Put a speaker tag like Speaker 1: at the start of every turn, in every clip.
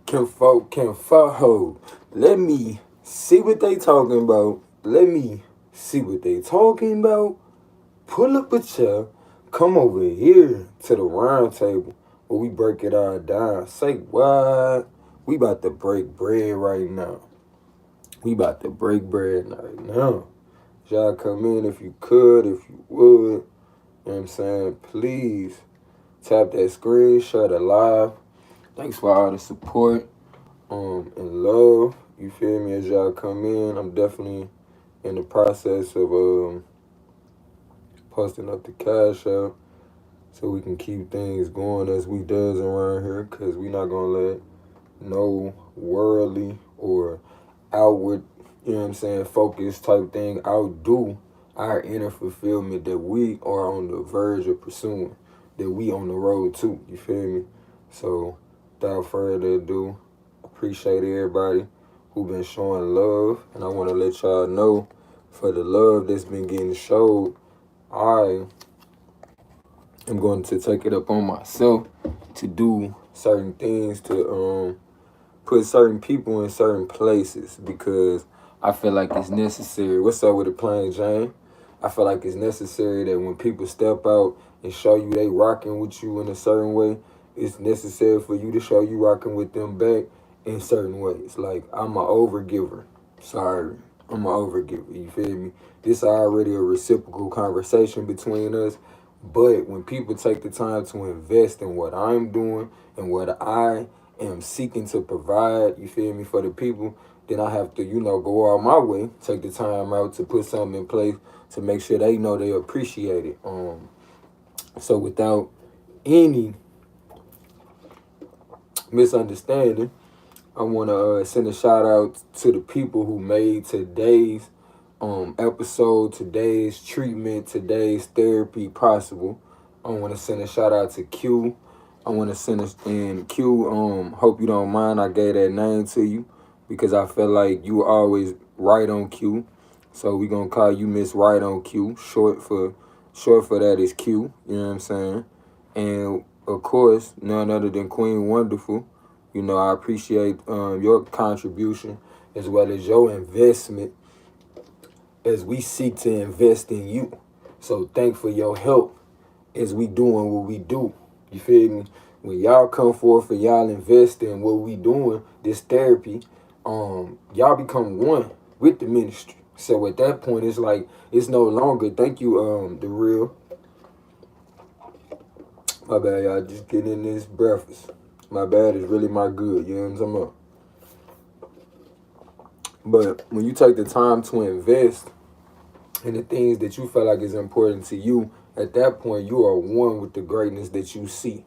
Speaker 1: can follow. Let me see what they talking about. Let me see what they talking about. Pull up a chair. Come over here to the round table where we break it all down. Say what? We about to break bread right now. We about to break bread right now. Y'all come in if you could, if you would. You know what I'm saying? Please tap that screen, share the live. Thanks for all the support and love. You feel me? As y'all come in, I'm definitely in the process of posting up the cash out so we can keep things going as we does around here, because we not gonna let no worldly or outward, you know what I'm saying, focus type thing outdo our inner fulfillment that we are on the verge of pursuing, that we on the road to. You feel me? So without further ado, appreciate everybody who been showing love, and I want to let y'all know, for the love that's been getting showed, I am going to take it up on myself to do certain things, to put certain people in certain places, because I feel like it's necessary. What's up with the plain Jane? I feel like it's necessary that when people step out and show you they rocking with you in a certain way, it's necessary for you to show you rocking with them back in certain ways. Like, I'm an overgiver. Sorry, I'm an overgiver. You feel me? This is already a reciprocal conversation between us. But when people take the time to invest in what I'm doing and what I am seeking to provide, you feel me, for the people, then I have to, go out my way, take the time out to put something in place to make sure they know they appreciate it. So without any misunderstanding, I want to send a shout out to the people who made today's episode, today's treatment, today's therapy possible. I want to send a shout out to Q. I want to send Q. Hope you don't mind I gave that name to you, because I feel like you were always right on Q. So we gonna call you Miss Right on Q. Short for that is Q. You know what I'm saying? And of course, none other than Queen Wonderful. I appreciate your contribution as well as your investment as we seek to invest in you. So thank for your help as we doing what we do. You feel me? When y'all come forth and y'all invest in what we doing, this therapy, y'all become one with the ministry. So at that point, it's like, it's no longer, thank you, the real. My bad, y'all, just getting in this breakfast. My bad is really my good, you know what I'm talking about? But when you take the time to invest in the things that you feel like is important to you, at that point, you are one with the greatness that you see,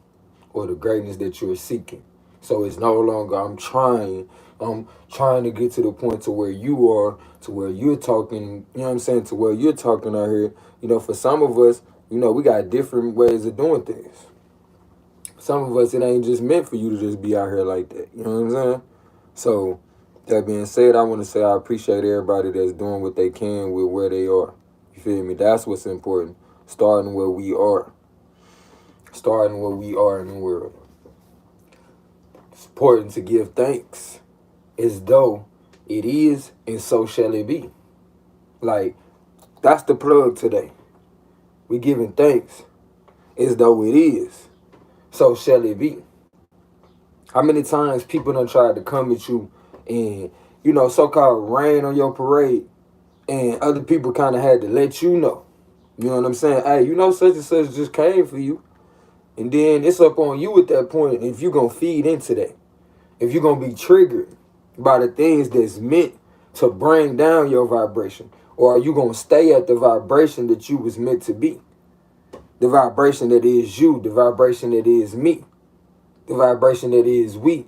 Speaker 1: or the greatness that you're seeking. So it's no longer, I'm trying to get to the point to where you are, to where you're talking, you know what I'm saying, to where you're talking out here. For some of us, we got different ways of doing things. Some of us, it ain't just meant for you to just be out here like that. You know what I'm saying? So that being said, I want to say I appreciate everybody that's doing what they can with where they are. You feel me? That's what's important. Starting where we are. Starting where we are in the world. It's important to give thanks as though it is, and so shall it be. Like, that's the plug today. We giving thanks as though it is, so shall it be. How many times people done tried to come at you and, so-called rain on your parade, and other people kind of had to let you know. You know what I'm saying? Hey, such and such just came for you. And then it's up on you at that point if you're going to feed into that. If you're going to be triggered by the things that's meant to bring down your vibration. Or are you going to stay at the vibration that you was meant to be? The vibration that is you. The vibration that is me. The vibration that is we.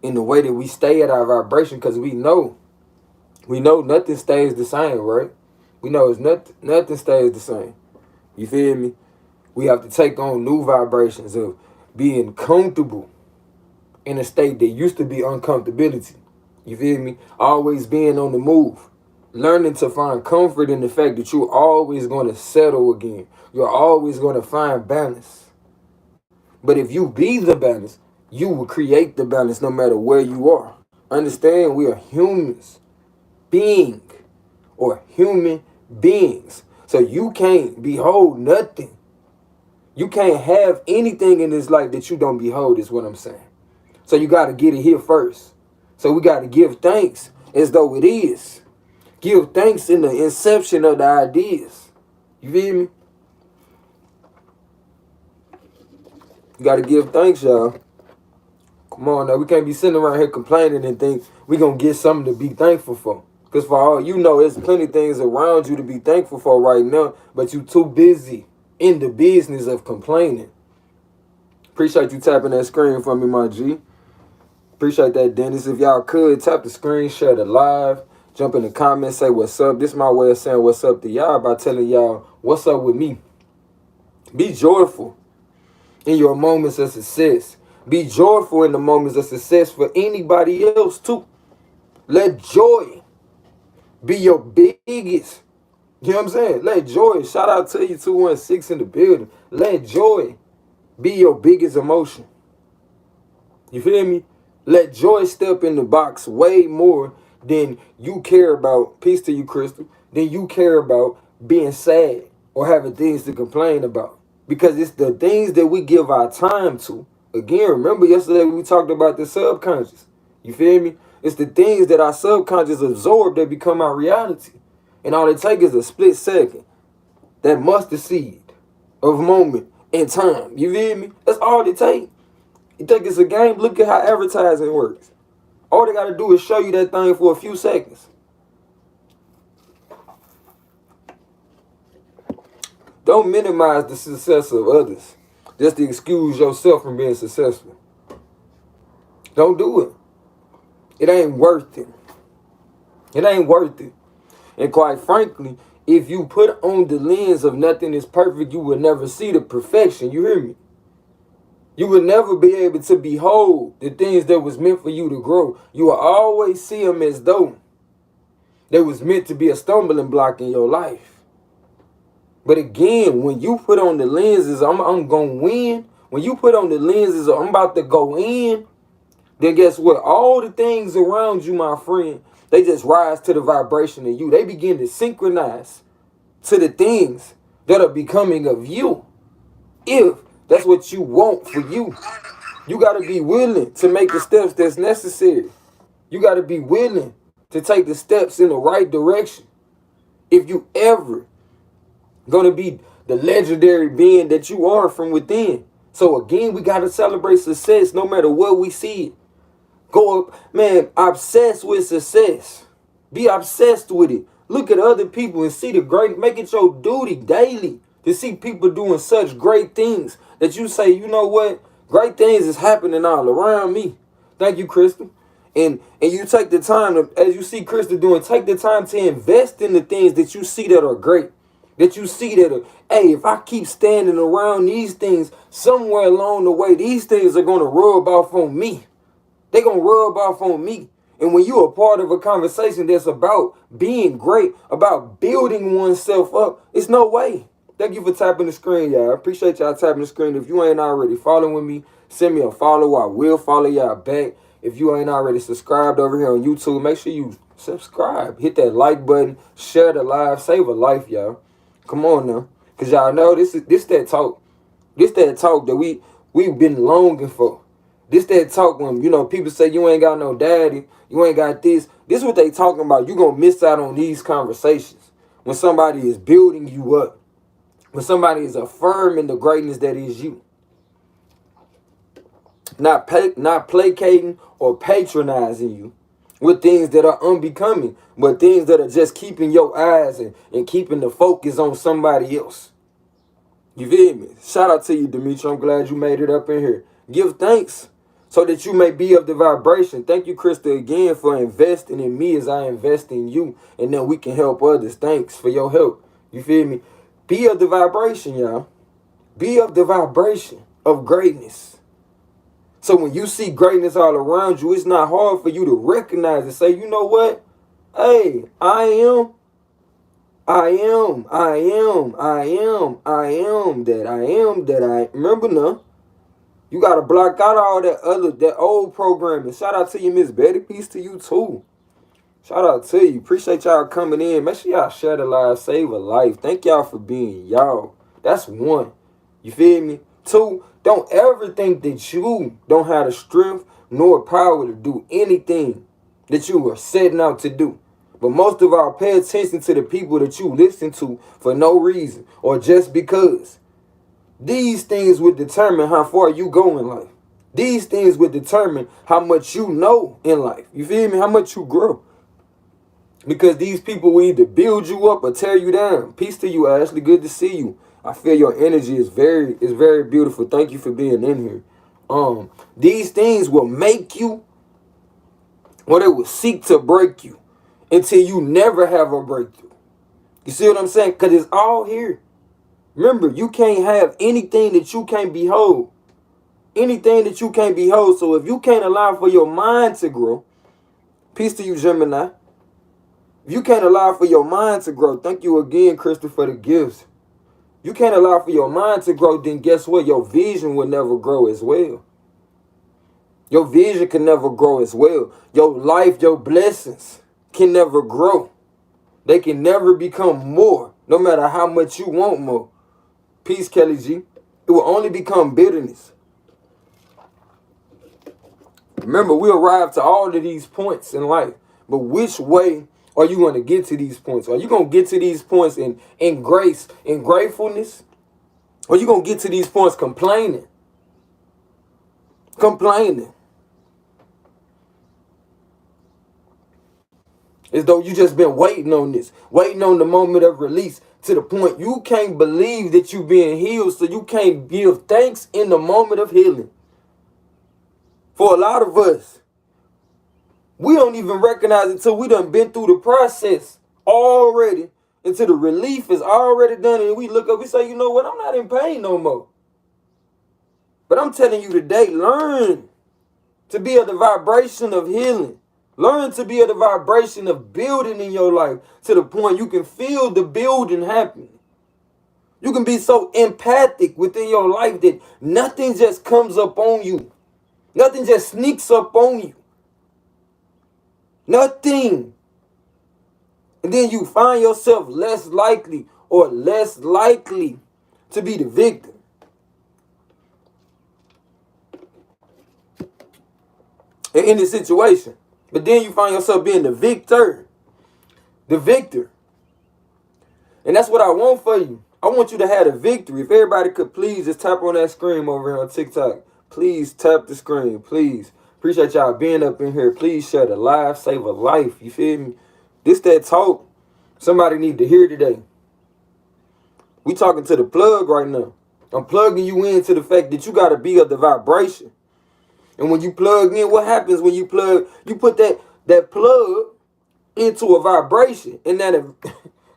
Speaker 1: In the way that we stay at our vibration, because we know nothing stays the same, right? We know it's nothing stays the same. You feel me? We have to take on new vibrations of being comfortable in a state that used to be uncomfortability. You feel me? Always being on the move. Learning to find comfort in the fact that you're always going to settle again. You're always going to find balance. But if you be the balance, you will create the balance no matter where you are. Understand, we are humans, being, or human beings. So you can't behold nothing. You can't have anything in this life that you don't behold, is what I'm saying. So you got to get it here first. So we got to give thanks as though it is. Give thanks in the inception of the ideas. You feel me? You got to give thanks, y'all. Come on now. We can't be sitting around here complaining and think we going to get something to be thankful for. Because for all you know, there's plenty of things around you to be thankful for right now, but you too busy in the business of complaining. Appreciate you tapping that screen for me, my G. Appreciate that, Dennis. If y'all could, tap the screen, share the live, jump in the comments, say what's up. This is my way of saying what's up to y'all by telling y'all what's up with me. Be joyful in your moments of success. Be joyful in the moments of success for anybody else too. Let joy be your biggest. You know what I'm saying? Let joy, shout out to you 216 in the building. Let joy be your biggest emotion. You feel me? Let joy step in the box way more than you care about, peace to you, Crystal, than you care about being sad or having things to complain about. Because it's the things that we give our time to. Again, remember yesterday we talked about the subconscious. You feel me? It's the things that our subconscious absorb that become our reality. And all it takes is a split second. That mustard seed of moment in time. You feel me? That's all it takes. You think it's a game? Look at how advertising works. All they got to do is show you that thing for a few seconds. Don't minimize the success of others just to excuse yourself from being successful. Don't do it. It ain't worth it. It ain't worth it. And quite frankly, if you put on the lens of nothing is perfect, you will never see the perfection. You hear me? You will never be able to behold the things that was meant for you to grow. You will always see them as though they was meant to be a stumbling block in your life. But again, when you put on the lenses, I'm going to win. When you put on the lenses, I'm about to go in. Then guess what? All the things around you, my friend, they just rise to the vibration of you. They begin to synchronize to the things that are becoming of you. If that's what you want for you. You got to be willing to make the steps that's necessary. You got to be willing to take the steps in the right direction. If you ever going to be the legendary being that you are from within. So again, we got to celebrate success no matter what we see it. Go up, man, obsessed with success. Be obsessed with it. Look at other people and see the great, make it your duty daily to see people doing such great things that you say, you know what? Great things is happening all around me. Thank you, Crystal. And you take the time, to, as you see Crystal doing, take the time to invest in the things that you see that are great. That you see that, hey, if I keep standing around these things, somewhere along the way, these things are going to rub off on me. They're going to rub off on me. And when you're a part of a conversation that's about being great, about building oneself up, it's no way. Thank you for tapping the screen, y'all. I appreciate y'all tapping the screen. If you ain't already following me, send me a follow. I will follow y'all back. If you ain't already subscribed over here on YouTube, make sure you subscribe. Hit that like button. Share the live. Save a life, y'all. Come on now. Because y'all know this that talk. This that talk that we've been longing for. This that talk when, you know, people say you ain't got no daddy. You ain't got this. This is what they talking about. You're going to miss out on these conversations. When somebody is building you up. When somebody is affirming the greatness that is you. Not placating or patronizing you with things that are unbecoming, but things that are just keeping your eyes and keeping the focus on somebody else. You feel me? Shout out to you, Demetri. I'm glad you made it up in here. Give thanks so that you may be of the vibration. Thank you, Krista, again for investing in me as I invest in you. And then we can help others. Thanks for your help. You feel me? Be of the vibration, y'all. Be of the vibration of greatness. So when you see greatness all around you, it's not hard for you to recognize and say, you know what? Hey, I am that I am. Remember now, You gotta block out all that old programming. Shout out to you, Miss Betty. Peace to you too. Shout out to you. Appreciate y'all coming in. Make sure y'all share the live, save a life. Thank y'all for being y'all. That's one. You feel me? Two, don't ever think that you don't have the strength nor power to do anything that you are setting out to do. But most of all, pay attention to the people that you listen to for no reason or just because. These things would determine how far you go in life. These things would determine how much you know in life. You feel me? How much you grow. Because these people will either build you up or tear you down. Peace to you, Ashley. Good to see you. I feel your energy is very beautiful. Thank you for being in here. These things will make you, or they will seek to break you until you never have a breakthrough. You see what I'm saying? Because it's all here. Remember, you can't have anything that you can't behold. Anything that you can't behold. So if you can't allow for your mind to grow, peace to you, Gemini. If you can't allow for your mind to grow, thank you again, Crystal, for the gifts. You can't allow for your mind to grow, then guess what? Your vision will never grow as well. Your vision can never grow as well. Your life, your blessings can never grow. They can never become more, no matter how much you want more. Peace, Kelly G. It will only become bitterness. Remember, we arrive to all of these points in life. But which way are you going to get to these points? Are you going to get to these points in grace, in gratefulness? Or are you going to get to these points complaining? Complaining. As though you just been waiting on this. Waiting on the moment of release. To the point you can't believe that you being healed. So you can't give thanks in the moment of healing. For a lot of us, we don't even recognize it until we done been through the process already. Until the relief is already done. And we look up, we say, you know what? I'm not in pain no more. But I'm telling you today, learn to be of the vibration of healing. Learn to be of the vibration of building in your life to the point you can feel the building happening. You can be so empathic within your life that nothing just comes up on you. Nothing just sneaks up on you. Nothing. And then you find yourself less likely to be the victim. In this situation. But then you find yourself being the victor. The victor. And that's what I want for you. I want you to have a victory. If everybody could please just tap on that screen over here on TikTok. Please tap the screen. Please. Appreciate y'all being up in here. Please share the live. Save a life. You feel me? This that talk somebody need to hear today. We talking to the plug right now. I'm plugging you into the fact that you got to be of the vibration. And when you plug in, what happens when you plug? You put that plug into a vibration. And that,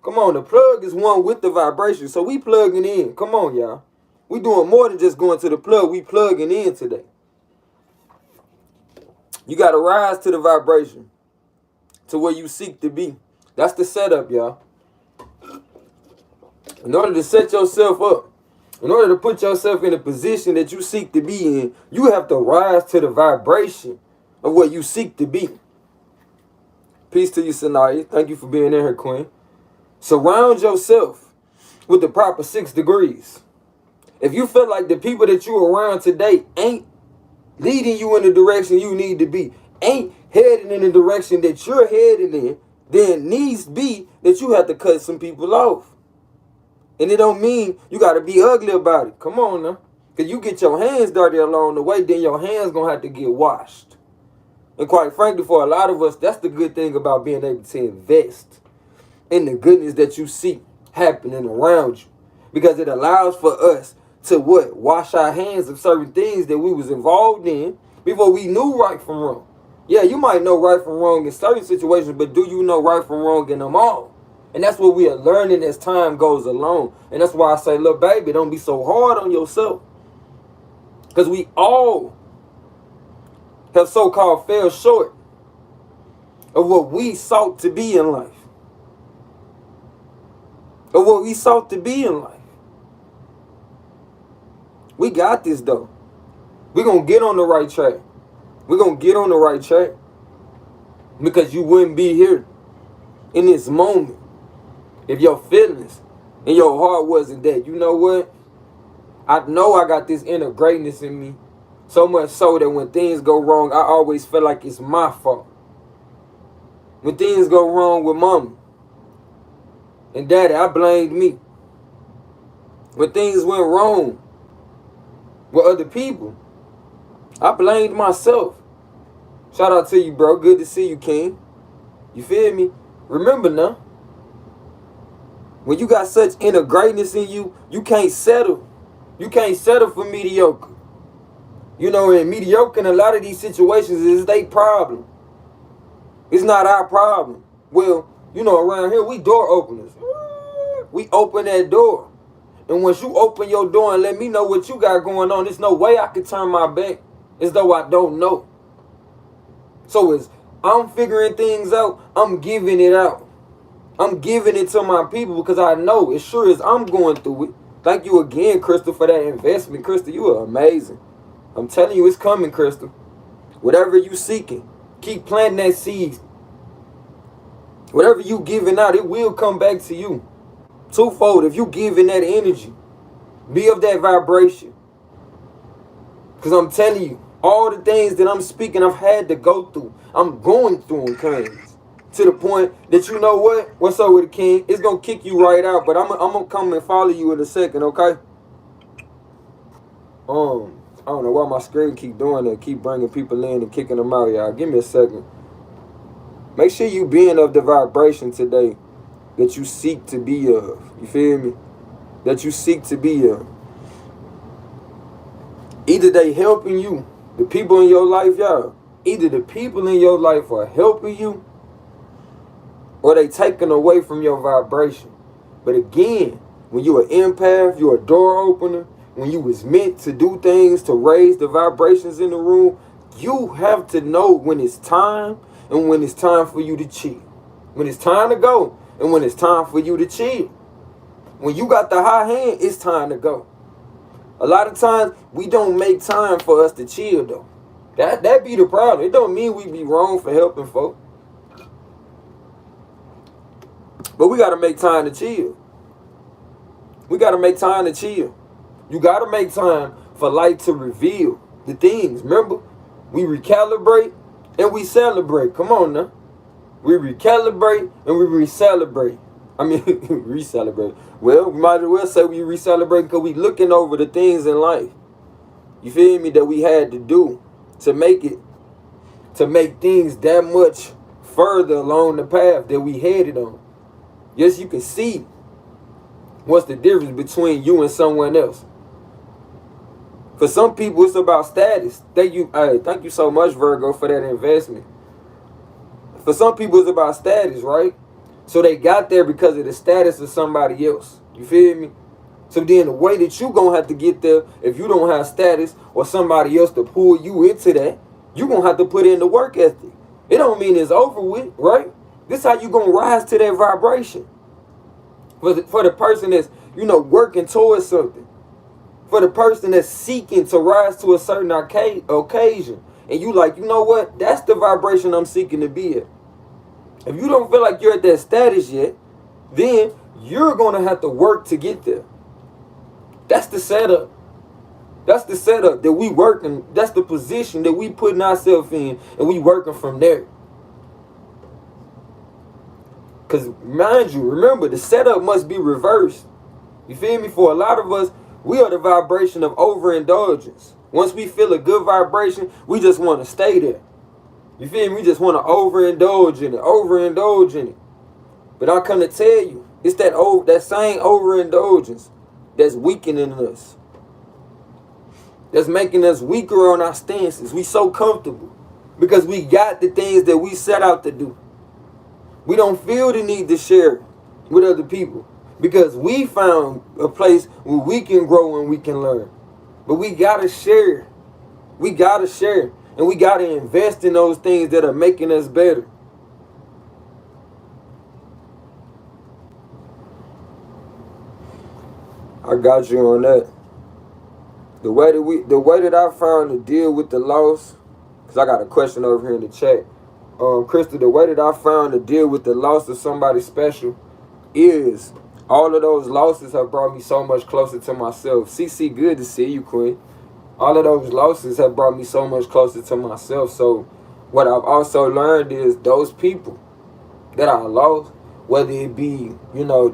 Speaker 1: come on, the plug is one with the vibration. So we plugging in. Come on, y'all. We doing more than just going to the plug. We plugging in today. You got to rise to the vibration. To where you seek to be. That's the setup, y'all. In order to set yourself up. In order to put yourself in a position that you seek to be in, you have to rise to the vibration of what you seek to be. Peace to you, Sanaya. Thank you for being in here, Queen. Surround yourself with the proper 6 degrees. If you feel like the people that you're around today ain't leading you in the direction you need to be, ain't heading in the direction that you're heading in, then needs be that you have to cut some people off. And it don't mean you got to be ugly about it. Come on now. Because you get your hands dirty along the way, then your hands going to have to get washed. And quite frankly, for a lot of us, that's the good thing about being able to invest in the goodness that you see happening around you. Because it allows for us to what? Wash our hands of certain things that we was involved in before we knew right from wrong. Yeah, you might know right from wrong in certain situations, but do you know right from wrong in them all? And that's what we are learning as time goes along. And that's why I say, look, baby, don't be so hard on yourself. Because we all have so-called fell short of what we sought to be in life. Of what we sought to be in life. We got this, though. We're going to get on the right track. We're going to get on the right track. Because you wouldn't be here in this moment if your feelings and your heart wasn't that. You know what? I know I got this inner greatness in me. So much so that when things go wrong, I always feel like it's my fault. When things go wrong with mama and daddy, I blamed me. When things went wrong with other people, I blamed myself. Shout out to you, bro. Good to see you, King. You feel me? Remember now, when you got such inner greatness in you, you can't settle. You can't settle for mediocre. You know, and mediocre in a lot of these situations is their problem. It's not our problem. Well, you know, around here, we door openers. We open that door. And once you open your door and let me know what you got going on, there's no way I can turn my back as though I don't know. So as I'm figuring things out, I'm giving it out. I'm giving it to my people because I know as sure as I'm going through it. Thank you again, Crystal, for that investment. Crystal, you are amazing. I'm telling you, it's coming, Crystal. Whatever you seeking, keep planting that seed. Whatever you giving out, it will come back to you. Twofold, if you giving that energy, be of that vibration. Because I'm telling you, all the things that I'm speaking, I've had to go through. I'm going through them currently. To the point that, you know what? What's up with the king? It's going to kick you right out, but I'm going to come and follow you in a second, okay? I don't know why my screen keep doing that. Keep bringing people in and kicking them out, y'all. Give me a second. Make sure you being of the vibration today that you seek to be of. You feel me? That you seek to be of. Either they helping you, the people in your life, y'all. Either the people in your life are helping you or they taking away from your vibration. But again, when you're an empath, you're a door opener, when you was meant to do things to raise the vibrations in the room, you have to know when it's time and when it's time for you to chill. When it's time to go and when it's time for you to chill. When you got the high hand, it's time to go. A lot of times, we don't make time for us to chill, though. That be the problem. It don't mean we be wrong for helping folk. But we got to make time to chill. We got to make time to chill. You got to make time for light to reveal the things. Remember, we recalibrate and we celebrate. Come on now. We recalibrate and we re-celebrate. I mean, re-celebrate. Well, we might as well say we re-celebrate because we looking over the things in life. You feel me? That we had to do to make things that much further along the path that we headed on. Yes, you can see what's the difference between you and someone else. For some people, it's about status. Thank you so much, Virgo, for that investment. For some people, it's about status, right? So they got there because of the status of somebody else. You feel me? So then the way that you going to have to get there, if you don't have status or somebody else to pull you into that, you going to have to put in the work ethic. It don't mean it's over with, right? This is how you going to rise to that vibration. For the person that's, working towards something. For the person that's seeking to rise to a certain occasion. And you like, you know what? That's the vibration I'm seeking to be at. If you don't feel like you're at that status yet, then you're going to have to work to get there. That's the setup. That's the setup that we working. That's the position that we putting ourselves in, and we working from there. Because mind you, remember, the setup must be reversed. You feel me? For a lot of us, we are the vibration of overindulgence. Once we feel a good vibration, we just want to stay there. You feel me? We just want to overindulge in it. But I come to tell you, it's that same overindulgence that's weakening us. That's making us weaker on our stances. We so comfortable because we got the things that we set out to do. We don't feel the need to share with other people because we found a place where we can grow and we can learn. But we got to share. We got to share. And we got to invest in those things that are making us better. I got you on that. The way that I found to deal with the loss, because I got a question over here in the chat. Crystal, the way that I found to deal with the loss of somebody special is all of those losses have brought me so much closer to myself. CC, good to see you, Queen. All of those losses have brought me so much closer to myself. So what I've also learned is those people that I lost, whether it be,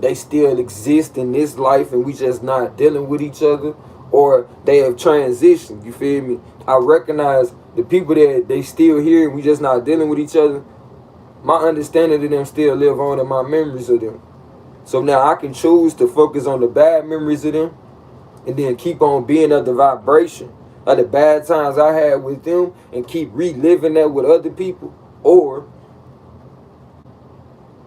Speaker 1: they still exist in this life and we just not dealing with each other, or they have transitioned, you feel me? I recognize the people that they still here and we just not dealing with each other. My understanding of them still live on in my memories of them. So now I can choose to focus on the bad memories of them and then keep on being of the vibration of the bad times I had with them and keep reliving that with other people. Or,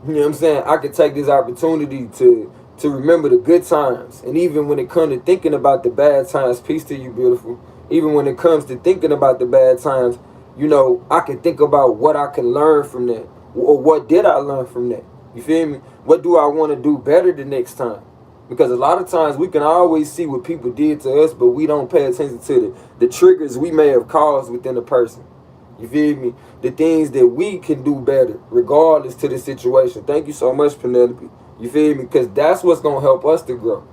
Speaker 1: you know what I'm saying, I could take this opportunity to remember the good times. And even when it comes to thinking about the bad times, peace to you, beautiful. Even when it comes to thinking about the bad times, I can think about what I can learn from that. Or what did I learn from that? You feel me? What do I want to do better the next time? Because a lot of times we can always see what people did to us, but we don't pay attention to the triggers we may have caused within a person. You feel me? The things that we can do better, regardless to the situation. Thank you so much, Penelope. You feel me? Because that's what's going to help us to grow.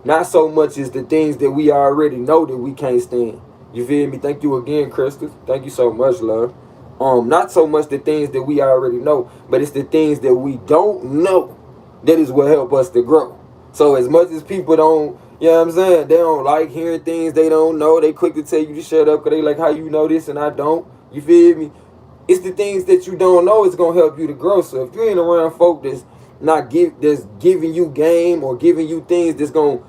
Speaker 1: Not so much as the things that we already know that we can't stand. You feel me? Thank you again, Crystal. Thank you so much, love. Not so much the things that we already know, but it's the things that we don't know that is what help us to grow. So as much as people don't, you know what I'm saying, they don't like hearing things they don't know, they quick to tell you to shut up because they like how you know this and I don't. You feel me? It's the things that you don't know is going to help you to grow. So if you ain't around folk that's giving you game or giving you things that's going to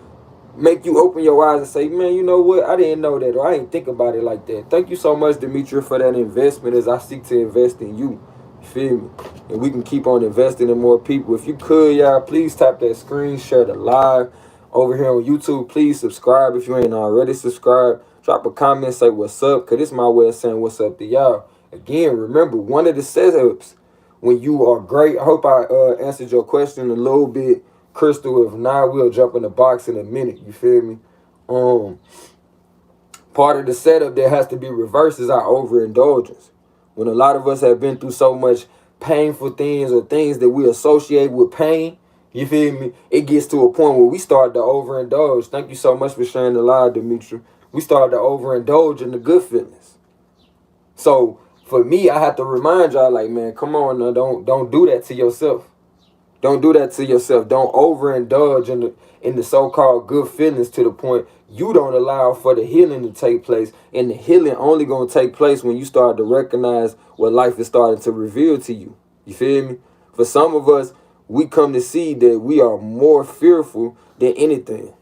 Speaker 1: make you open your eyes and say, man, you know what? I didn't know that, or I didn't think about it like that. Thank you so much, Demetria, for that investment as I seek to invest in you. You feel me? And we can keep on investing in more people. If you could, y'all, please tap that screen, share the live over here on YouTube. Please subscribe if you ain't already subscribed. Drop a comment, say what's up, because this is my way of saying what's up to y'all. Again, remember, one of the setups when you are great, I hope I answered your question a little bit, Crystal. If not, we'll jump in the box in a minute. You feel me? Part of the setup that has to be reversed is our overindulgence. When a lot of us have been through so much painful things or things that we associate with pain, you feel me? It gets to a point where we start to overindulge. Thank you so much for sharing the live, Demetri. We start to overindulge in the good feelings. So for me, I have to remind y'all, like, man, come on now, don't do that to yourself. Don't do that to yourself. Don't overindulge in the so-called good feelings to the point you don't allow for the healing to take place. And the healing only going to take place when you start to recognize what life is starting to reveal to you. You feel me? For some of us, we come to see that we are more fearful than anything.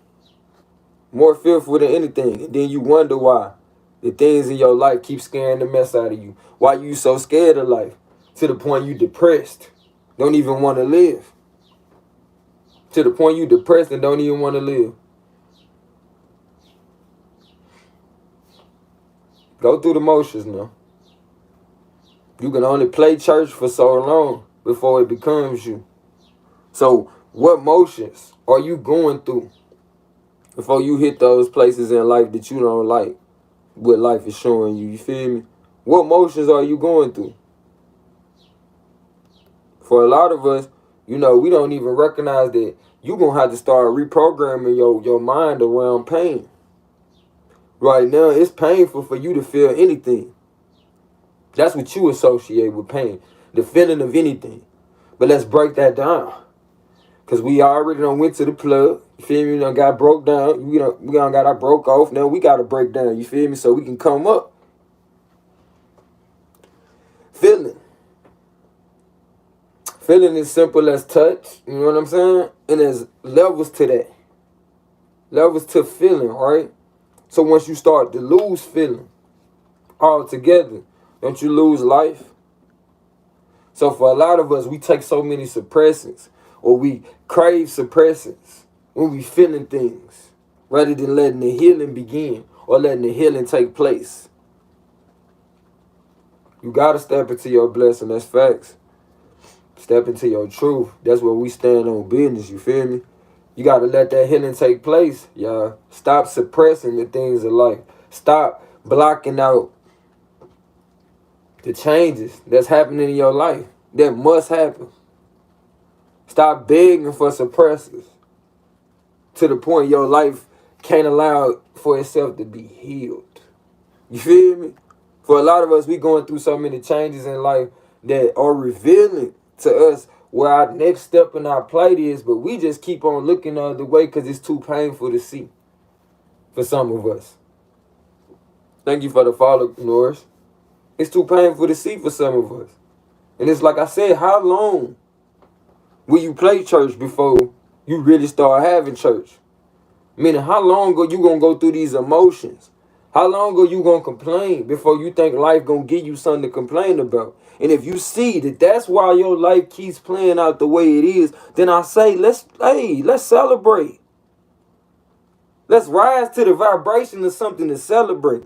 Speaker 1: More fearful than anything. And then you wonder why the things in your life keep scaring the mess out of you. Why you so scared of life to the point you depressed. Don't even want to live. To the point you depressed and don't even want to live. Go through the motions now. You can only play church for so long before it becomes you. So what motions are you going through before you hit those places in life that you don't like? What life is showing you, you feel me? What motions are you going through? For a lot of us, we don't even recognize that you're going to have to start reprogramming your mind around pain. Right now, it's painful for you to feel anything. That's what you associate with pain, the feeling of anything. But let's break that down. Because we already done went to the plug. You feel me? We done got broke down. We done got our broke off. Now we got to break down. You feel me? So we can come up. Feeling. Feeling is simple as touch. You know what I'm saying? And there's levels to that. Levels to feeling, right? So once you start to lose feeling altogether, don't you lose life? So for a lot of us, we take so many suppressants, or we crave suppressants when we feeling things, rather than letting the healing begin or letting the healing take place. You got to step into your blessing. That's facts. Step into your truth. That's where we stand on business. You feel me? You got to let that healing take place, y'all. Stop suppressing the things of life. Stop blocking out the changes that's happening in your life that must happen. Stop begging for suppressors to the point your life can't allow for itself to be healed. You feel me? For a lot of us, we going through so many changes in life that are revealing to us where our next step in our plight is, but we just keep on looking the other way because it's too painful to see for some of us. Thank you for the follow, Norris. It's too painful to see for some of us. And it's like I said, how long will you play church before you really start having church? Meaning, how long are you going to go through these emotions? How long are you going to complain before you think life going to give you something to complain about? And if you see that that's why your life keeps playing out the way it is, then I say, let's celebrate. Let's rise to the vibration of something to celebrate.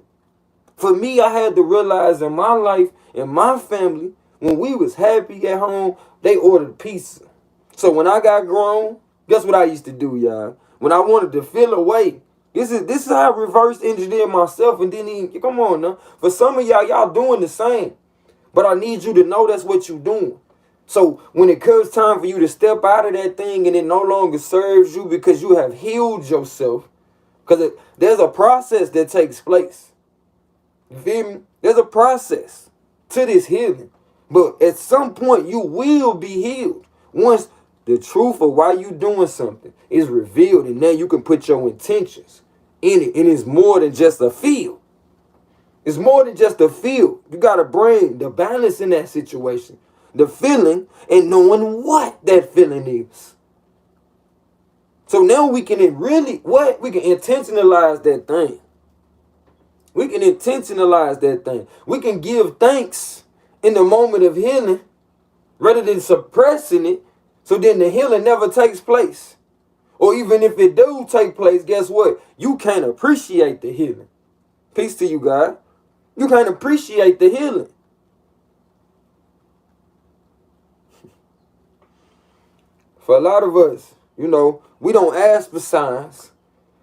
Speaker 1: For me, I had to realize in my life, in my family, when we was happy at home, they ordered pizza. So when I got grown, guess what I used to do, y'all? When I wanted to feel away, this is how I reverse engineer myself and then come on now. For some of y'all doing the same. But I need you to know that's what you're doing. So when it comes time for you to step out of that thing and it no longer serves you because you have healed yourself, because there's a process that takes place. You feel me? There's a process to this healing. But at some point, you will be healed. Once the truth of why you doing something is revealed, and then you can put your intentions in it. And it's more than just a feel. It's more than just a feel. You got to bring the balance in that situation. The feeling and knowing what that feeling is. So now we can really, we can intentionalize that thing. We can intentionalize that thing. We can give thanks in the moment of healing rather than suppressing it. So then the healing never takes place. Or even if it do take place, guess what? You can't appreciate the healing. Peace to you, God. You can't appreciate the healing. For a lot of us, we don't ask for signs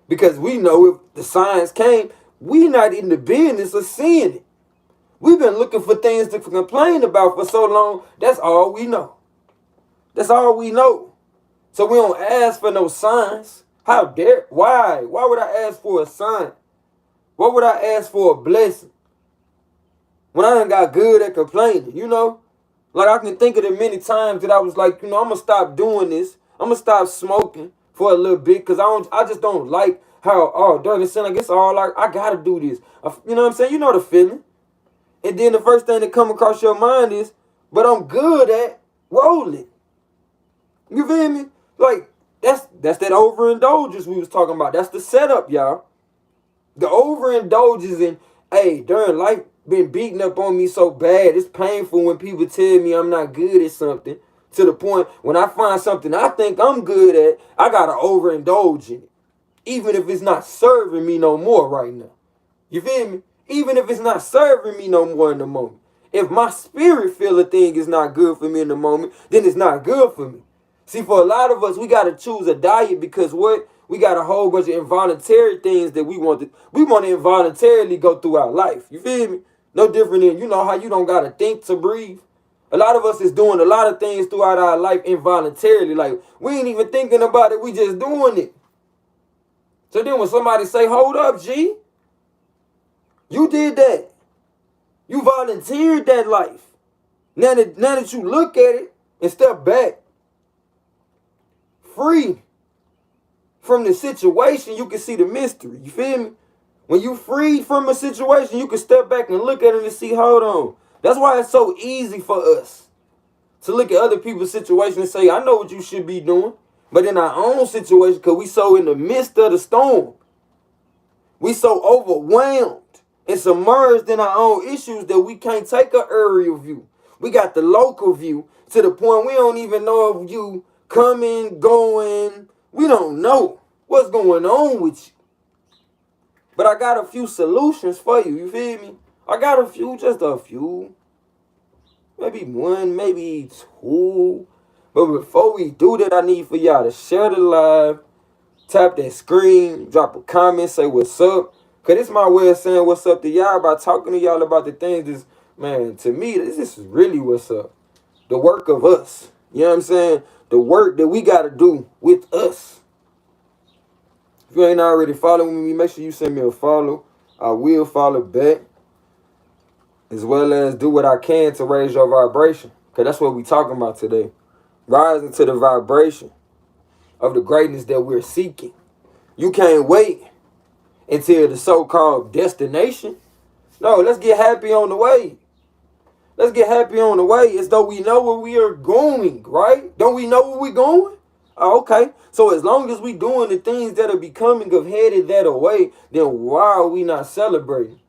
Speaker 1: because we know if the signs came, we not in the business of seeing it. We've been looking for things to complain about for so long. That's all we know. That's all we know. So we don't ask for no signs. How dare? Why? Why would I ask for a sign? Why would I ask for a blessing when I done got good at complaining, Like I can think of the many times that I was like, I'm going to stop doing this. I'm going to stop smoking for a little bit because I just don't like how, during the sin, I guess all like, I got to do this. You know what I'm saying? You know the feeling. And then the first thing that come across your mind is, but I'm good at rolling. You feel me? Like, that's that overindulgence we was talking about. That's the setup, y'all. The overindulgence in, hey, during life been beating up on me so bad, it's painful when people tell me I'm not good at something, to the point when I find something I think I'm good at, I gotta overindulge in it. Even if it's not serving me no more right now. You feel me? Even if it's not serving me no more in the moment. If my spirit feel a thing is not good for me in the moment, then it's not good for me. See, for a lot of us, we got to choose a diet because what? We got a whole bunch of involuntary things that we want to involuntarily go through our life. You feel me? No different than, how you don't got to think to breathe. A lot of us is doing a lot of things throughout our life involuntarily. Like, we ain't even thinking about it. We just doing it. So then when somebody say, hold up, G, you did that. You volunteered that life. Now that you look at it and step back, free from the situation, you can see the mystery. You feel me? When you free from a situation, you can step back and look at it and see, hold on. That's why it's so easy for us to look at other people's situation and say, I know what you should be doing. But in our own situation, because we so in the midst of the storm, we so overwhelmed and submerged in our own issues that we can't take an aerial view. We got the local view to the point we don't even know if you coming, going. We don't know what's going on with you. But I got a few solutions for you. You feel me? I got a few, just a few. Maybe one, maybe two. But before we do that, I need for y'all to share the live Tap that screen, drop a comment, say what's up. Cause it's my way of saying what's up to y'all by talking to y'all about the things that's, man, to me, this is really what's up. The work of us. You know what I'm saying? The work that we gotta do with us. If you ain't already following me, make sure you send me a follow. I will follow back. As well as do what I can to raise your vibration. Because that's what we talking about today. Rising to the vibration of the greatness that we're seeking. You can't wait until the so-called destination. No, let's get happy on the way. Let's get happy on the way as though we know where we are going, right? Don't we know where we're going? Oh, okay. So as long as we doing the things that are becoming of headed that away, then why are we not celebrating?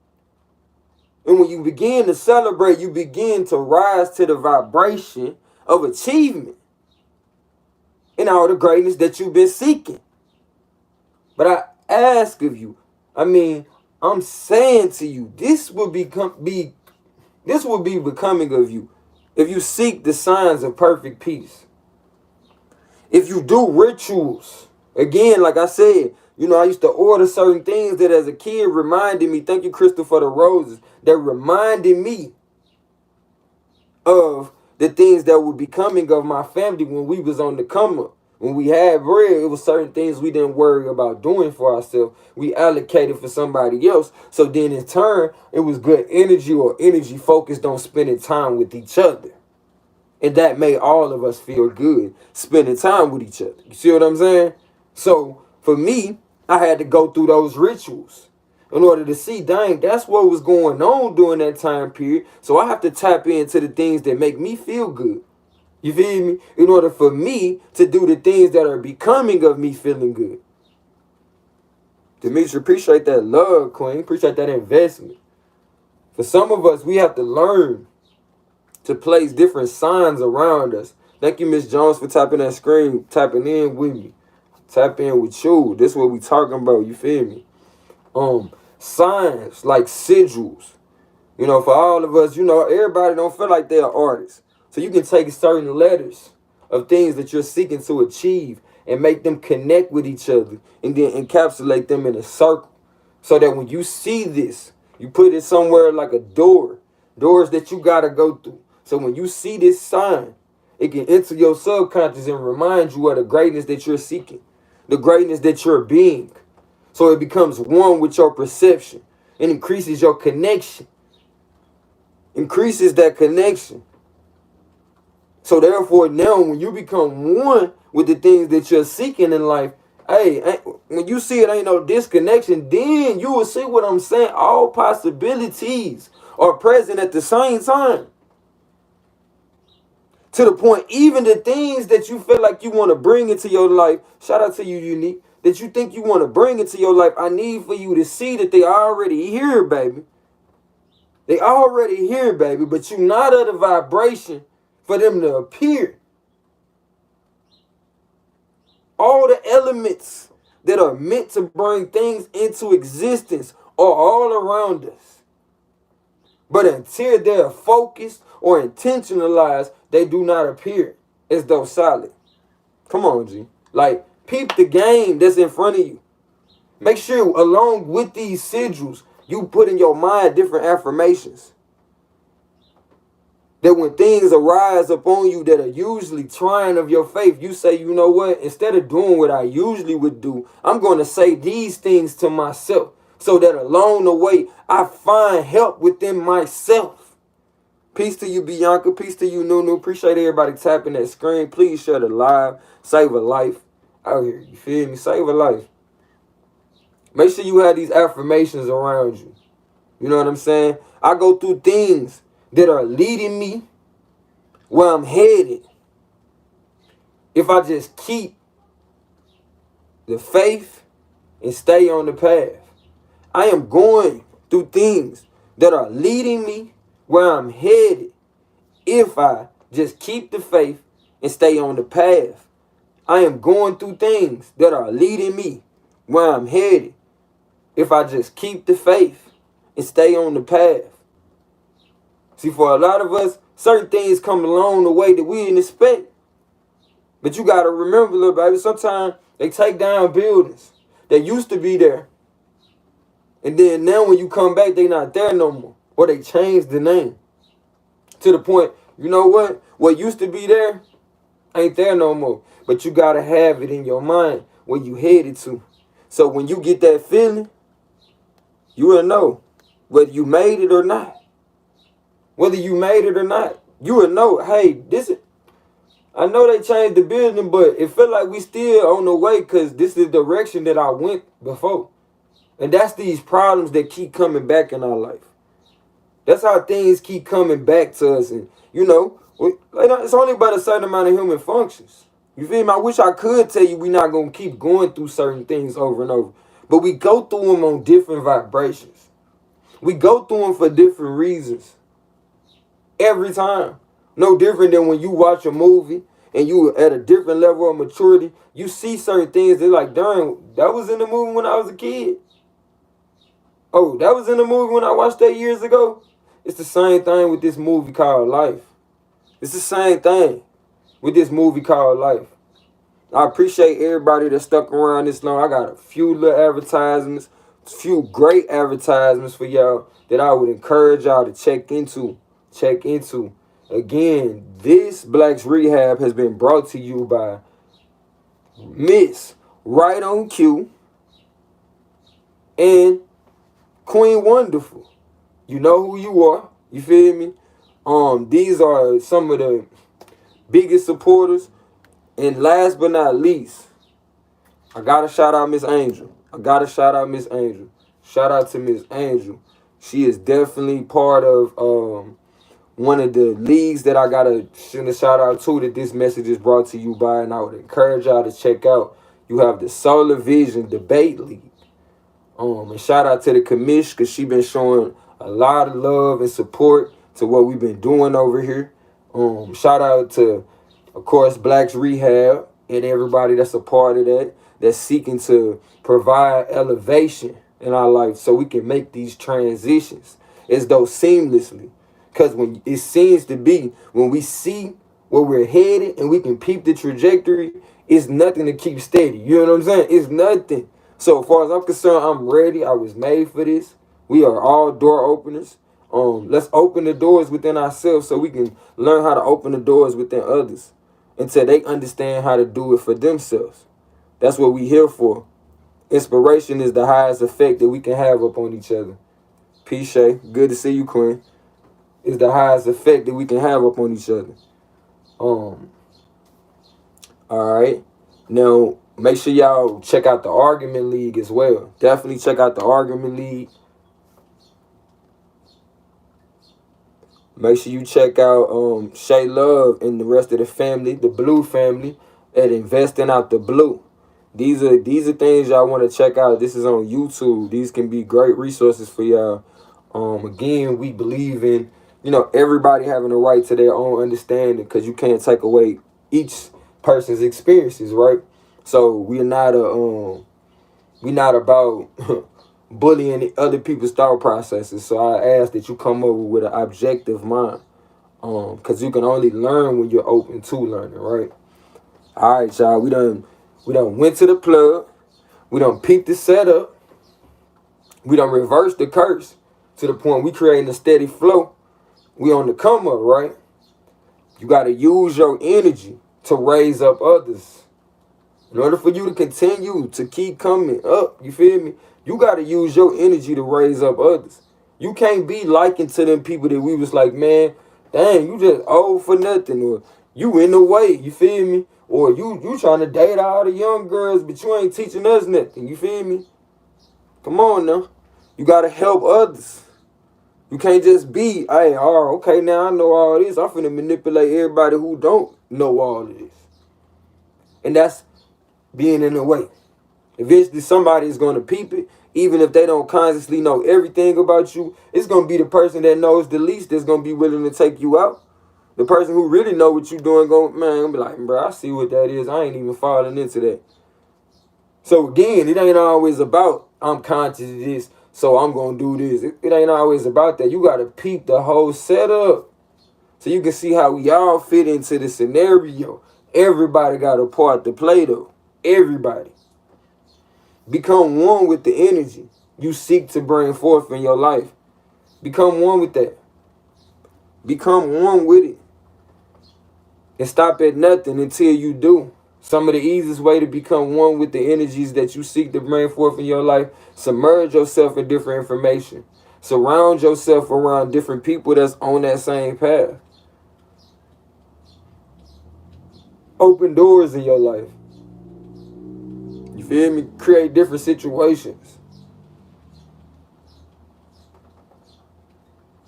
Speaker 1: And when you begin to celebrate, you begin to rise to the vibration of achievement and all the greatness that you've been seeking. But I ask of you, I'm saying to you, this will be becoming of you if you seek the signs of perfect peace. If you do rituals, again, like I said, I used to order certain things that as a kid reminded me, thank you, Crystal, for the roses, that reminded me of the things that were becoming of my family when we was on the come up. When we had bread, it was certain things we didn't worry about doing for ourselves. We allocated for somebody else. So then in turn, it was good energy or energy focused on spending time with each other. And that made all of us feel good, spending time with each other. You see what I'm saying? So for me, I had to go through those rituals in order to see, dang, that's what was going on during that time period. So I have to tap into the things that make me feel good. You feel me? In order for me to do the things that are becoming of me feeling good. Demetri, appreciate that love, Queen. Appreciate that investment. For some of us, we have to learn to place different signs around us. Thank you, Miss Jones, for tapping that screen, tapping in with me. Tap in with you. This is what we talking about. You feel me? Signs like sigils. For all of us, everybody don't feel like they're artists. So you can take certain letters of things that you're seeking to achieve and make them connect with each other and then encapsulate them in a circle. So that when you see this, you put it somewhere like a door. Doors that you got to go through. So when you see this sign, it can enter your subconscious and remind you of the greatness that you're seeking. The greatness that you're being. So it becomes one with your perception and increases your connection. Increases that connection. So therefore now when you become one with the things that you're seeking in life, when you see it ain't no disconnection, then you will see what I'm saying. All possibilities are present at the same time. To the point, even the things that you feel like you want to bring into your life, shout out to you, Unique, that you think you want to bring into your life, I need for you to see that they already here, baby. They already here, baby, but you not of the vibration for them to appear. All the elements that are meant to bring things into existence are all around us. But until they're focused or intentionalized, they do not appear as though solid. Come on, G. Like, peep the game that's in front of you. Make sure, along with these sigils, you put in your mind different affirmations. That when things arise upon you that are usually trying of your faith, you say, you know what? Instead of doing what I usually would do, I'm going to say these things to myself. So that along the way, I find help within myself. Peace to you, Bianca. Peace to you, Nunu. Appreciate everybody tapping that screen. Please share the live. Save a life out here. You feel me? Save a life. Make sure you have these affirmations around you. You know what I'm saying? I go through things that are leading me where I'm headed. If I just keep the faith and stay on the path. I am going through things that are leading me where I'm headed. If I just keep the faith and stay on the path. I am going through things that are leading me where I'm headed. If I just keep the faith and stay on the path. See, for a lot of us, certain things come along the way that we didn't expect. But you got to remember, little baby, sometimes They take down buildings that used to be there. And then now when you come back, they not there no more. Or they changed the name. To the point, you know what? What used to be there ain't there no more. But you got to have it in your mind where you headed to. So when you get that feeling, you will know whether you made it or not. Whether you made it or not, you will know, hey, this is, I know they changed the building, but it felt like we still on the way because this is the direction that I went before. And that's these problems that keep coming back in our life. That's how things keep coming back to us. And, you know, it's only about a certain amount of human functions. You feel me? I wish I could tell you we're not going to keep going through certain things over and over. But we go through them on different vibrations. We go through them for different reasons. Every time. No different than when you watch a movie and you at a different level of maturity. You see certain things that like, darn, that was in the movie when I was a kid. Oh, that was in the movie when I watched that years ago. It's the same thing with this movie called life. It's the same thing with this movie called life. I appreciate everybody that stuck around this long. I got a few little advertisements, a few great advertisements for y'all that I would encourage y'all to check into. Again, this Black's Rehab has been brought to you by Miss Right on Cue and Queen Wonderful. You know who you are. You feel me? These are some of the biggest supporters. And last but not least, I gotta shout out Miss Angel. Shout out to Miss Angel. She is definitely part of one of the leagues that I gotta send a shout out to that this message is brought to you by, and I would encourage y'all to check out. You have the Solar Vision Debate League. And shout out to the commish because she been showing a lot of love and support to what we've been doing over here. Shout out to, of course, Black's Rehab and everybody that's a part of that, that's seeking to provide elevation in our life so we can make these transitions as though seamlessly. Because when it seems to be, when we see where we're headed and we can peep the trajectory, it's nothing to keep steady. You know what I'm saying? It's nothing. So as far as I'm concerned, I'm ready. I was made for this. We are all door openers. Let's open the doors within ourselves so we can learn how to open the doors within others until they understand how to do it for themselves. That's what we here for. Inspiration is the highest effect that we can have upon each other. Peace, Shay. Good to see you, Queen. Is the highest effect that we can have upon each other. All right. Now, make sure y'all check out the Argument League as well. Definitely check out the Argument League. Make sure you check out Shay Love and the rest of the family, the Blue family, at Investing Out the Blue. These are things y'all want to check out. This is on YouTube. These can be great resources for y'all. Again, we believe in, everybody having a right to their own understanding because you can't take away each person's experiences, right? So we're not about bullying other people's thought processes. So I ask that you come over with an objective mind, because you can only learn when you're open to learning, right? All right, y'all. We done went to the plug. We done peeped the setup. We done reversed the curse to the point we creating a steady flow. We on the come up, right? You got to use your energy to raise up others. In order for you to continue to keep coming up, you feel me? You got to use your energy to raise up others. You can't be likened to them people that we was like, man, dang, you just old for nothing. Or you in the way, you feel me? Or you trying to date all the young girls, but you ain't teaching us nothing, you feel me? Come on now. You got to help others. You can't just be, hey, okay, now I know all this. I'm finna manipulate everybody who don't know all of this. And that's being in the way. Eventually somebody is going to peep it. Even if they don't consciously know everything about you, it's going to be the person that knows the least that's going to be willing to take you out. The person who really know what you're doing, gonna be like, bro, I see what that is. I ain't even falling into that. So again, it ain't always about, I'm conscious of this, so I'm going to do this. It ain't always about that. You got to peep the whole setup so you can see how we all fit into the scenario. Everybody got a part to play, though. everybody. Become one with the energy you seek to bring forth in your life. Become one with that. Become one with it. And stop at nothing until you do. Some of the easiest way to become one with the energies that you seek to bring forth in your life, submerge yourself in different information. Surround yourself around different people that's on that same path. Open doors in your life. You feel me? Create different situations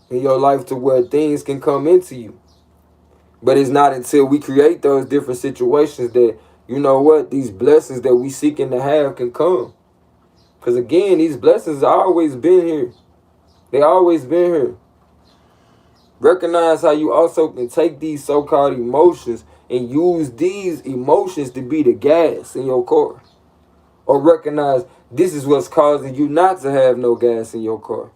Speaker 1: in your life to where things can come into you. But it's not until we create those different situations that, you know what, these blessings that we seeking to have can come. Because again, these blessings have always been here. They always been here. Recognize how you also can take these so-called emotions and use these emotions to be the gas in your car. Or recognize this is what's causing you not to have no gas in your car.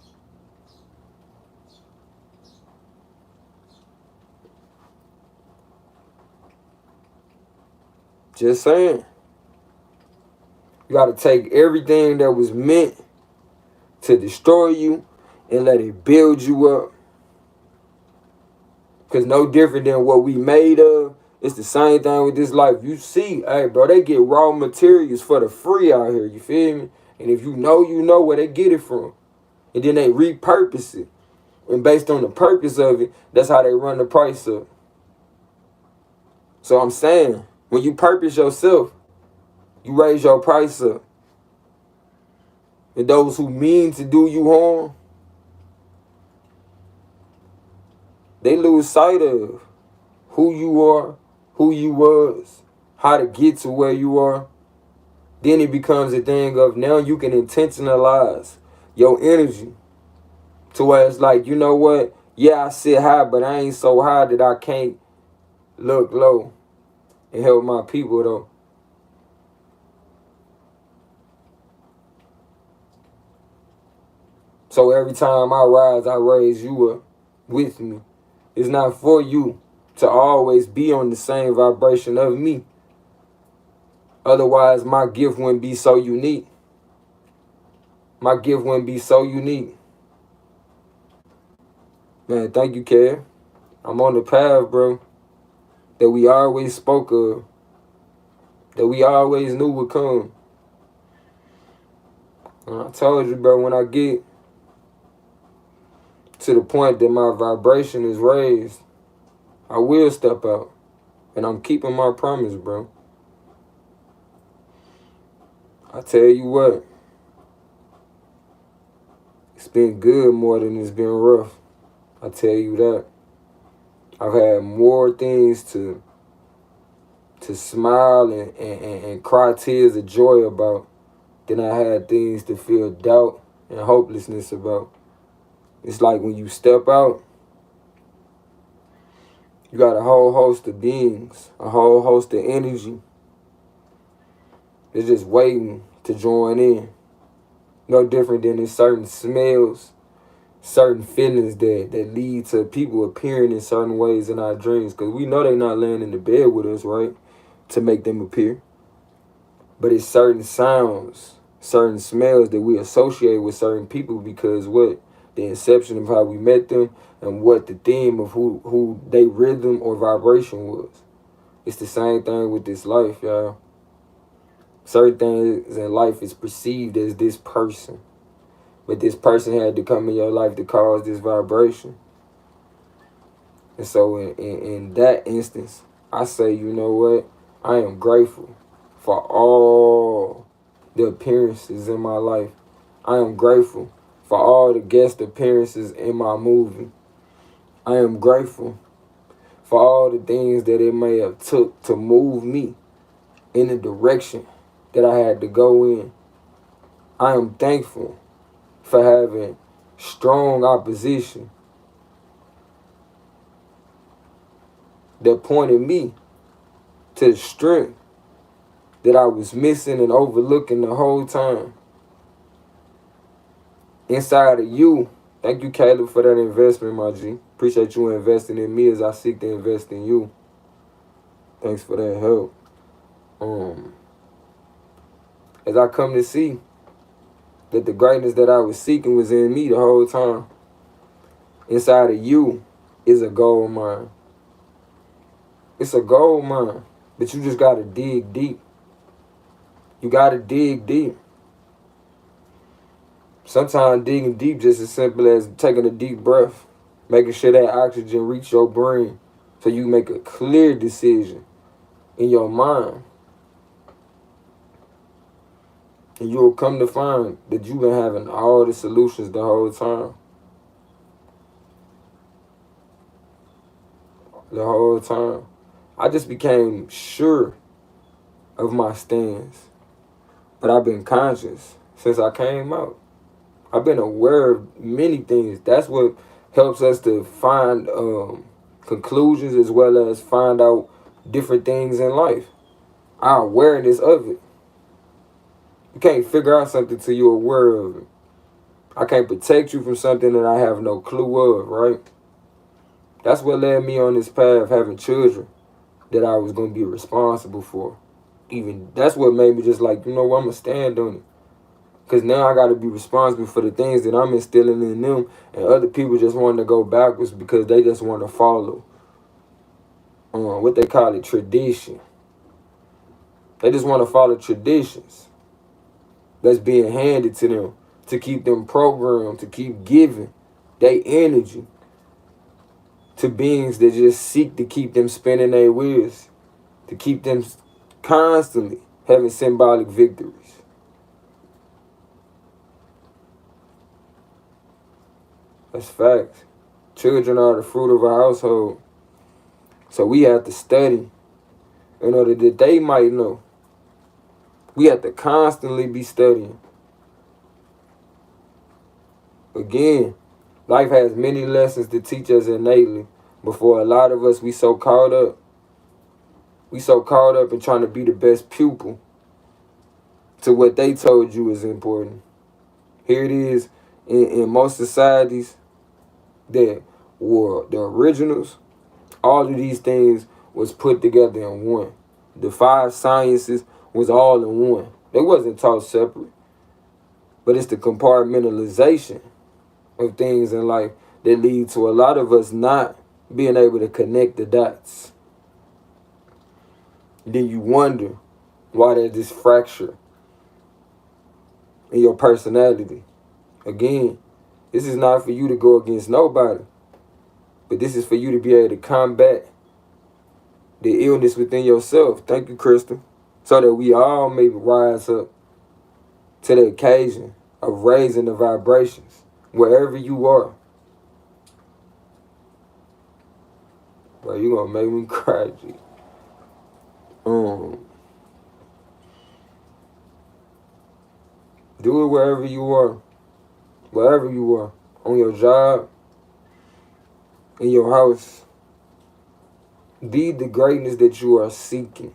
Speaker 1: Just saying. You got to take everything that was meant to destroy you and let it build you up. Because no different than what we made of, it's the same thing with this life. You see, hey, bro, they get raw materials for the free out here, you feel me? And if you know where they get it from. And then they repurpose it. And based on the purpose of it, that's how they run the price up. So I'm saying, when you purpose yourself, you raise your price up. And those who mean to do you harm, they lose sight of who you are, who you was, how to get to where you are. Then it becomes a thing of now you can intentionalize your energy to where it's like, you know what? Yeah, I sit high, but I ain't so high that I can't look low and help my people though. So every time I rise, I raise you up with me. It's not for you to always be on the same vibration of me. Otherwise, my gift wouldn't be so unique. My gift wouldn't be so unique. Man, thank you, Kev. I'm on the path, bro, that we always spoke of, that we always knew would come. And I told you, bro, when I get to the point that my vibration is raised, I will step out. And I'm keeping my promise, bro. I tell you what, it's been good more than it's been rough. I tell you that. I've had more things to smile and cry tears of joy about than I had things to feel doubt and hopelessness about. It's like when you step out, you got a whole host of beings, a whole host of energy. It's just waiting to join in. No different than in certain smells, certain feelings that lead to people appearing in certain ways in our dreams. Because we know they're not laying in the bed with us, right? To make them appear. But it's certain sounds, certain smells that we associate with certain people because what? The inception of how we met them and what the theme of who they rhythm or vibration was. It's the same thing with this life, y'all. Certain things in life is perceived as this person. But this person had to come in your life to cause this vibration. And so in that instance, I say, you know what? I am grateful for all the appearances in my life. I am grateful for all the guest appearances in my movie. I am grateful for all the things that it may have took to move me in the direction that I had to go in. I am thankful for having strong opposition that pointed me to the strength that I was missing and overlooking the whole time. Inside of you, thank you, Caleb, for that investment, my G. Appreciate you investing in me as I seek to invest in you. Thanks for that help. as I come to see that the greatness that I was seeking was in me the whole time. Inside of you is a gold mine. It's a gold mine, but you just gotta dig deep. You gotta dig deep. Sometimes digging deep just as simple as taking a deep breath, making sure that oxygen reach your brain so you make a clear decision in your mind. And you'll come to find that you've been having all the solutions the whole time. The whole time. I just became sure of my stance. But I've been conscious since I came out. I've been aware of many things. That's what helps us to find conclusions as well as find out different things in life. Our awareness of it. You can't figure out something till you're aware of it. I can't protect you from something that I have no clue of, right? That's what led me on this path, having children that I was going to be responsible for. Even that's what made me just like, you know what, I'm going to stand on it. Because now I got to be responsible for the things that I'm instilling in them, and other people just want to go backwards because they just want to follow what they call it, tradition. They just want to follow traditions that's being handed to them to keep them programmed, to keep giving their energy to beings that just seek to keep them spinning their wheels, to keep them constantly having symbolic victories. That's facts. Children are the fruit of our household. So we have to study in order that they might know. We have to constantly be studying. Again, life has many lessons to teach us innately. But for a lot of us, we so caught up. We so caught up in trying to be the best pupil to what they told you is important. Here it is in most societies that were the originals. All of these things was put together in one. The 5 sciences was all in one. They wasn't taught separate. But it's the compartmentalization of things in life that lead to a lot of us not being able to connect the dots. Then you wonder why there's this fracture in your personality. Again, this is not for you to go against nobody, but this is for you to be able to combat the illness within yourself. Thank you, Crystal. So that we all may rise up to the occasion of raising the vibrations wherever you are. Bro, you gonna make me cry, G. Do it wherever you are. Wherever you are. On your job. In your house. Be the greatness that you are seeking.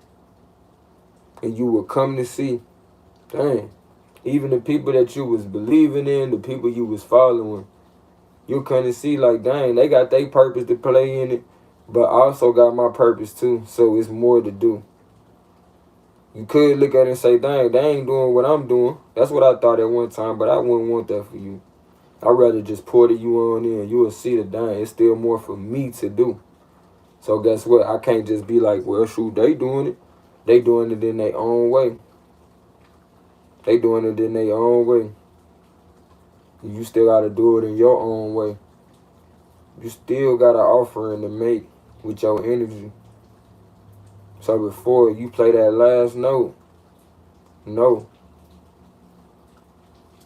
Speaker 1: And you will come to see, dang, even the people that you was believing in, the people you was following, you'll come to see like, dang, they got their purpose to play in it, but I also got my purpose too, so it's more to do. You could look at it and say, dang, they ain't doing what I'm doing. That's what I thought at one time, but I wouldn't want that for you. I'd rather just pour you on in. You will see that, dang, it's still more for me to do. So guess what? I can't just be like, well, shoot, they doing it. They doing it in their own way. They doing it in their own way. You still got to do it in your own way. You still got an offering to make with your energy. So before you play that last note, know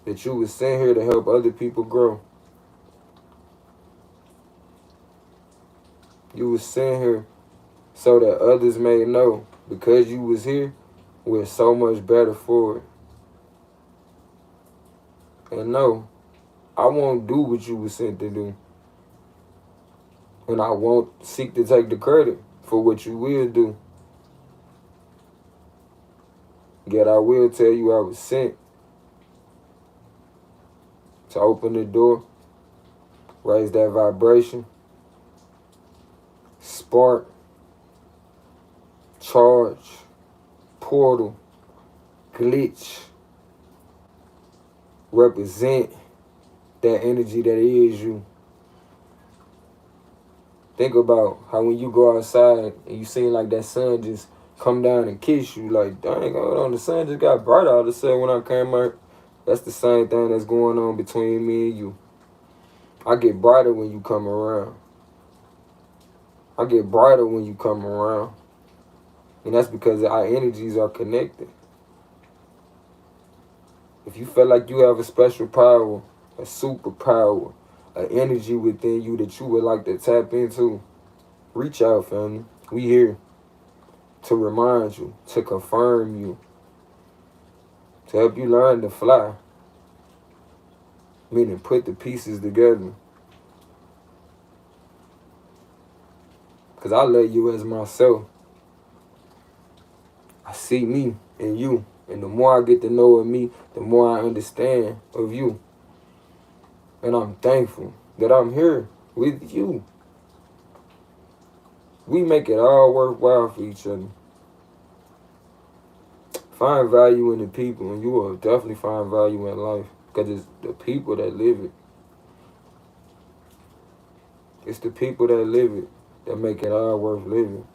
Speaker 1: that you was sent here to help other people grow. You was sent here so that others may know because you was here, we're so much better for it. And no, I won't do what you was sent to do. And I won't seek to take the credit for what you will do. Yet I will tell you I was sent to open the door, raise that vibration, spark, charge, portal, glitch, represent that energy that is you. Think about how when you go outside and you seem like that sun just come down and kiss you, like, dang, hold on, the sun just got brighter all of a sudden when I came out. That's the same thing that's going on between me and you. I get brighter when you come around. I get brighter when you come around. And that's because our energies are connected. If you feel like you have a special power, a superpower, an energy within you that you would like to tap into, reach out, family. We here to remind you, to confirm you, to help you learn to fly. Meaning put the pieces together. Because I love you as myself. I see me in you. And the more I get to know of me, the more I understand of you. And I'm thankful that I'm here with you. We make it all worthwhile for each other. Find value in the people, and you will definitely find value in life. Because it's the people that live it. It's the people that live it that make it all worth living.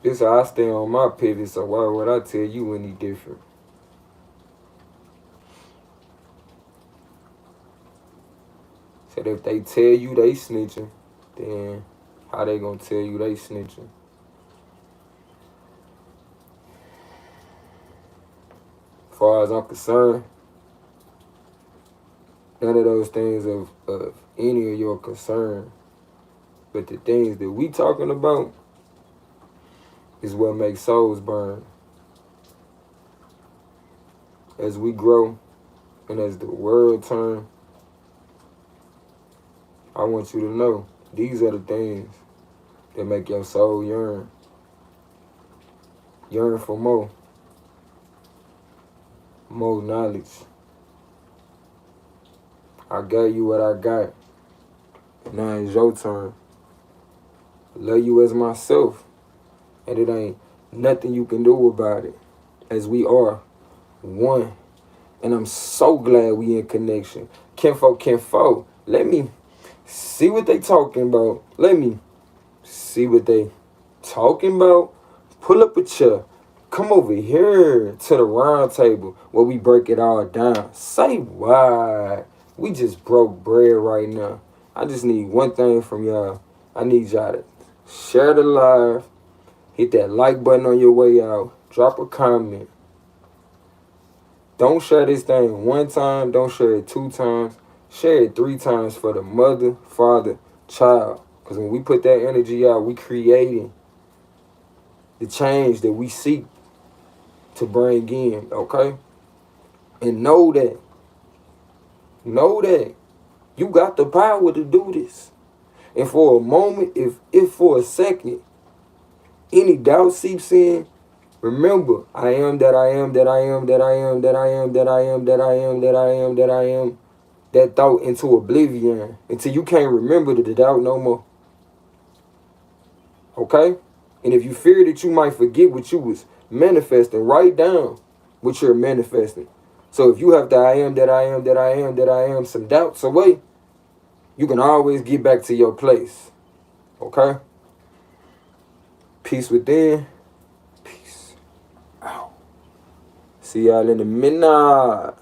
Speaker 1: This is how I stay on my pivot, so why would I tell you any different? Said if they tell you they snitching, then how they gonna tell you they snitching? As far as I'm concerned, none of those things of any of your concern. But the things that we talking about is what makes souls burn. As we grow and as the world turns, I want you to know these are the things that make your soul yearn. Yearn for more. More knowledge. I gave you what I got. And now it's your turn. I love you as myself. And it ain't nothing you can do about it. As we are one. And I'm so glad we in connection. Kinfolk. Let me see what they talking about. Let me see what they talking about. Pull up a chair. Come over here to the round table where we break it all down. Say why. We just broke bread right now. I just need one thing from y'all. I need y'all to share the live. Hit that like button on your way out. Drop a comment. Don't share this thing one time. Don't share it 2 times. Share it 3 times for the mother, father, child. Because when we put that energy out, we creating the change that we seek to bring in, okay? And know that you got the power to do this. And for a moment, if for a second, any doubt seeps in, remember, I am that I am, that I am, that I am, that I am, that I am, that I am, that I am, that I am. That thought into oblivion until you can't remember the doubt no more. Okay? And if you fear that you might forget what you was manifesting, write down what you're manifesting. So if you have the I am, that I am, that I am, that I am, some doubts away, you can always get back to your place. Okay? Peace within. Peace out. See y'all in the midnight.